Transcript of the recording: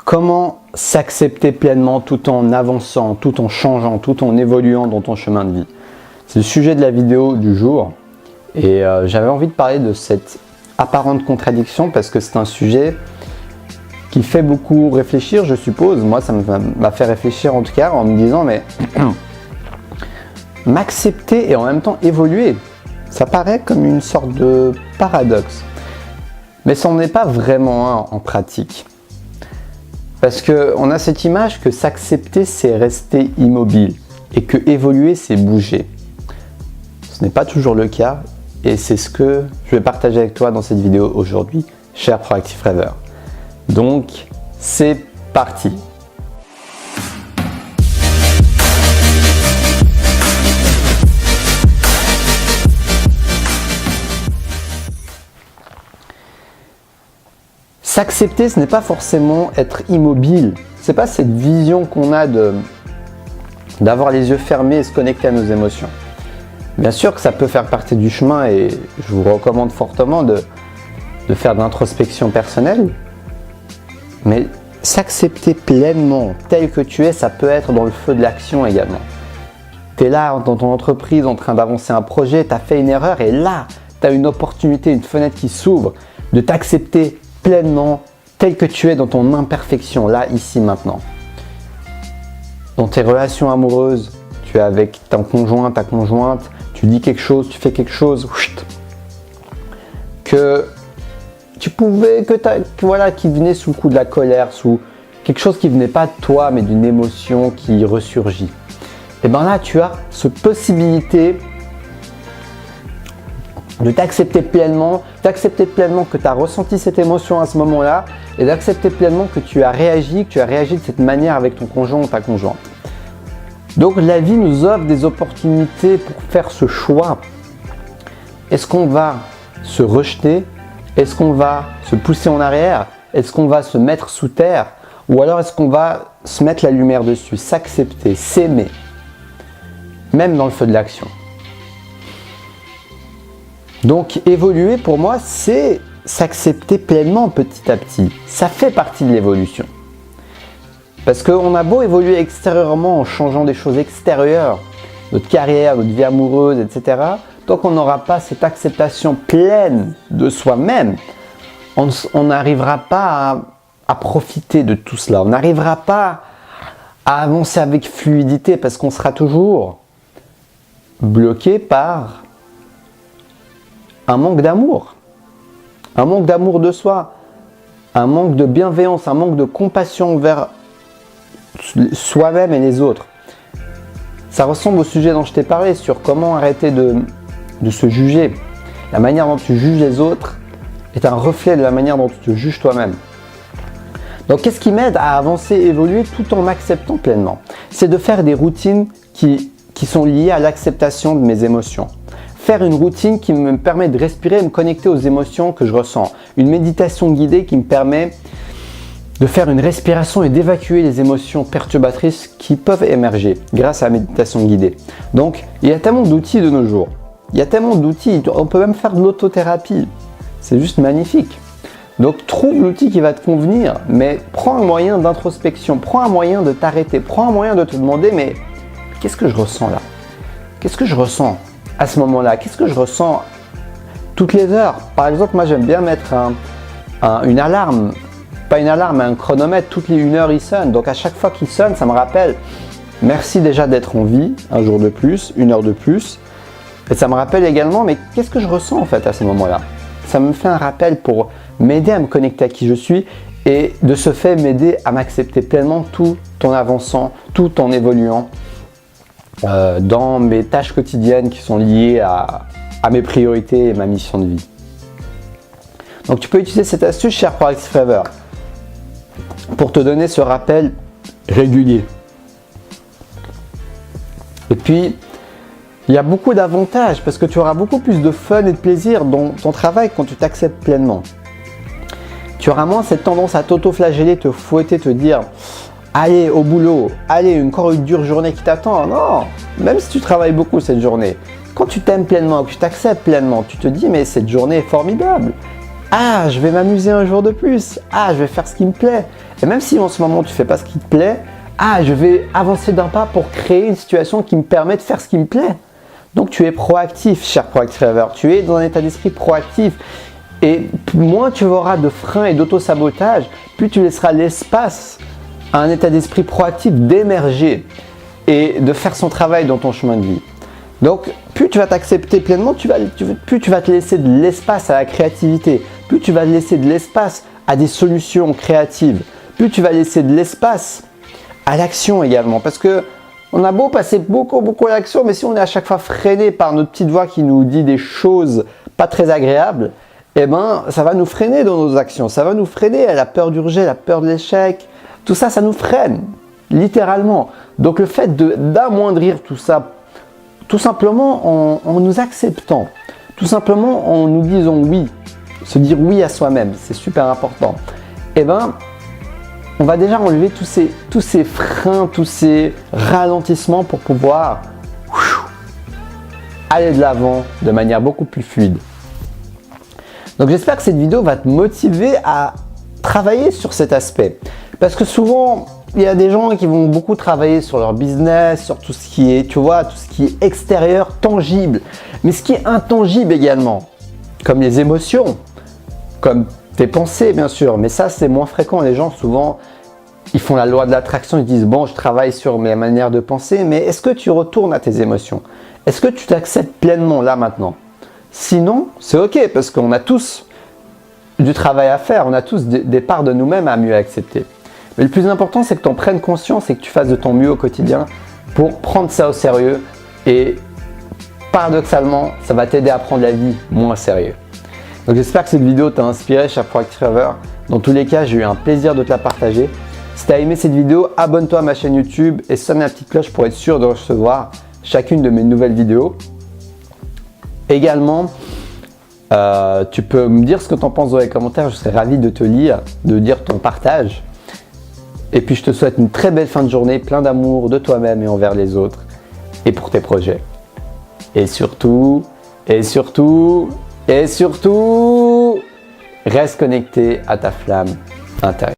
Comment s'accepter pleinement tout en avançant, tout en changeant, tout en évoluant dans ton chemin de vie? C'est le sujet de la vidéo du jour et j'avais envie de parler de cette apparente contradiction parce que c'est un sujet qui fait beaucoup réfléchir, je suppose. Moi, ça m'a fait réfléchir en tout cas en me disant mais m'accepter et en même temps évoluer, ça paraît comme une sorte de paradoxe. Mais ça n'en est pas vraiment un en pratique. Parce qu'on a cette image que s'accepter, c'est rester immobile et que évoluer, c'est bouger. Ce n'est pas toujours le cas et c'est ce que je vais partager avec toi dans cette vidéo aujourd'hui, cher Proactive Rêveur. Donc, c'est parti! S'accepter, ce n'est pas forcément être immobile. C'est pas cette vision qu'on a d'avoir les yeux fermés et se connecter à nos émotions. Bien sûr que ça peut faire partie du chemin et je vous recommande fortement de faire de l'introspection personnelle. Mais s'accepter pleinement tel que tu es, ça peut être dans le feu de l'action également. Tu es là dans ton entreprise en train d'avancer un projet, tu as fait une erreur et là, tu as une opportunité, une fenêtre qui s'ouvre de t'accepter pleinement tel que tu es dans ton imperfection, là, ici, maintenant. Dans tes relations amoureuses, tu es avec ton conjoint, ta conjointe, tu dis quelque chose, tu fais quelque chose, que tu pouvais, qui venait sous le coup de la colère, sous quelque chose qui venait pas de toi, mais d'une émotion qui ressurgit. Et bien là, tu as cette possibilité de t'accepter pleinement que tu as ressenti cette émotion à ce moment-là et d'accepter pleinement que tu as réagi de cette manière avec ton conjoint ou ta conjointe. Donc la vie nous offre des opportunités pour faire ce choix. Est-ce qu'on va se rejeter? Est-ce qu'on va se pousser en arrière? Est-ce qu'on va se mettre sous terre? Ou alors est-ce qu'on va se mettre la lumière dessus, s'accepter, s'aimer, même dans le feu de l'action? Donc évoluer pour moi, c'est s'accepter pleinement petit à petit. Ça fait partie de l'évolution. Parce qu'on a beau évoluer extérieurement en changeant des choses extérieures, notre carrière, notre vie amoureuse, etc. Tant qu'on n'aura pas cette acceptation pleine de soi-même, on n'arrivera pas à profiter de tout cela. On n'arrivera pas à avancer avec fluidité parce qu'on sera toujours bloqué par un manque d'amour de soi, un manque de bienveillance, un manque de compassion envers soi-même et les autres. Ça ressemble au sujet dont je t'ai parlé sur comment arrêter de se juger. La manière dont tu juges les autres est un reflet de la manière dont tu te juges toi-même. Donc qu'est-ce qui m'aide à avancer, évoluer tout en m'acceptant pleinement? C'est de faire des routines qui sont liées à l'acceptation de mes émotions. Faire une routine qui me permet de respirer et me connecter aux émotions que je ressens. Une méditation guidée qui me permet de faire une respiration et d'évacuer les émotions perturbatrices qui peuvent émerger grâce à la méditation guidée. Donc, il y a tellement d'outils de nos jours. Il y a tellement d'outils. On peut même faire de l'autothérapie. C'est juste magnifique. Donc, trouve l'outil qui va te convenir, mais prends un moyen d'introspection. Prends un moyen de t'arrêter. Prends un moyen de te demander, mais qu'est-ce que je ressens là? Qu'est-ce que je ressens à ce moment-là? Qu'est-ce que je ressens toutes les heures? Par exemple, moi j'aime bien mettre une alarme, pas une alarme, mais un chronomètre. Toutes les 1 heure il sonne. Donc à chaque fois qu'il sonne, ça me rappelle merci déjà d'être en vie, un jour de plus, 1 heure de plus. Et ça me rappelle également, mais qu'est-ce que je ressens en fait à ce moment-là? Ça me fait un rappel pour m'aider à me connecter à qui je suis et de ce fait m'aider à m'accepter pleinement tout en avançant, tout en évoluant dans mes tâches quotidiennes qui sont liées à mes priorités et ma mission de vie. Donc tu peux utiliser cette astuce, cher Proactive Rêveur, pour te donner ce rappel régulier. Et puis, il y a beaucoup d'avantages parce que tu auras beaucoup plus de fun et de plaisir dans ton travail quand tu t'acceptes pleinement. Tu auras moins cette tendance à t'auto-flageller, te fouetter, te dire allez au boulot, allez encore une dure journée qui t'attend. Non, même si tu travailles beaucoup cette journée, quand tu t'aimes pleinement, que tu t'acceptes pleinement, tu te dis mais cette journée est formidable. Ah, je vais m'amuser un jour de plus. Ah, je vais faire ce qui me plaît. Et même si en ce moment tu ne fais pas ce qui te plaît, ah, je vais avancer d'un pas pour créer une situation qui me permet de faire ce qui me plaît. Donc tu es proactif, cher Proactraver. Tu es dans un état d'esprit proactif. Et moins tu auras de freins et d'auto-sabotage, plus tu laisseras l'espace à un état d'esprit proactif d'émerger et de faire son travail dans ton chemin de vie. Donc, plus tu vas t'accepter pleinement, plus tu vas te laisser de l'espace à la créativité, plus tu vas te laisser de l'espace à des solutions créatives, plus tu vas laisser de l'espace à l'action également. Parce que on a beau passer beaucoup à l'action, mais si on est à chaque fois freiné par notre petite voix qui nous dit des choses pas très agréables, eh ben, ça va nous freiner dans nos actions, ça va nous freiner à la peur du rejet, la peur de l'échec, tout ça, ça nous freine, littéralement. Donc le fait d'amoindrir tout ça, tout simplement en nous acceptant, tout simplement en nous disant oui, se dire oui à soi-même, c'est super important. Eh ben, on va déjà enlever tous ces freins, tous ces ralentissements pour pouvoir aller de l'avant de manière beaucoup plus fluide. Donc j'espère que cette vidéo va te motiver à travailler sur cet aspect. Parce que souvent, il y a des gens qui vont beaucoup travailler sur leur business, sur tout ce qui est, tu vois, tout ce qui est extérieur, tangible. Mais ce qui est intangible également, comme les émotions, comme tes pensées bien sûr. Mais ça, c'est moins fréquent. Les gens, souvent, ils font la loi de l'attraction. Ils disent, bon, je travaille sur mes manières de penser. Mais est-ce que tu retournes à tes émotions? Est-ce que tu t'acceptes pleinement là maintenant? Sinon, c'est ok parce qu'on a tous du travail à faire, on a tous des parts de nous-mêmes à mieux accepter. Mais le plus important, c'est que tu en prennes conscience et que tu fasses de ton mieux au quotidien pour prendre ça au sérieux. Et paradoxalement, ça va t'aider à prendre la vie moins au sérieux. Donc j'espère que cette vidéo t'a inspiré, cher Proactraver. Dans tous les cas, j'ai eu un plaisir de te la partager. Si tu as aimé cette vidéo, abonne-toi à ma chaîne YouTube et sonne la petite cloche pour être sûr de recevoir chacune de mes nouvelles vidéos. Également, tu peux me dire ce que tu en penses dans les commentaires, je serais ravi de te lire, de dire ton partage. Et puis je te souhaite une très belle fin de journée, plein d'amour de toi-même et envers les autres et pour tes projets. Et surtout, reste connecté à ta flamme intérieure.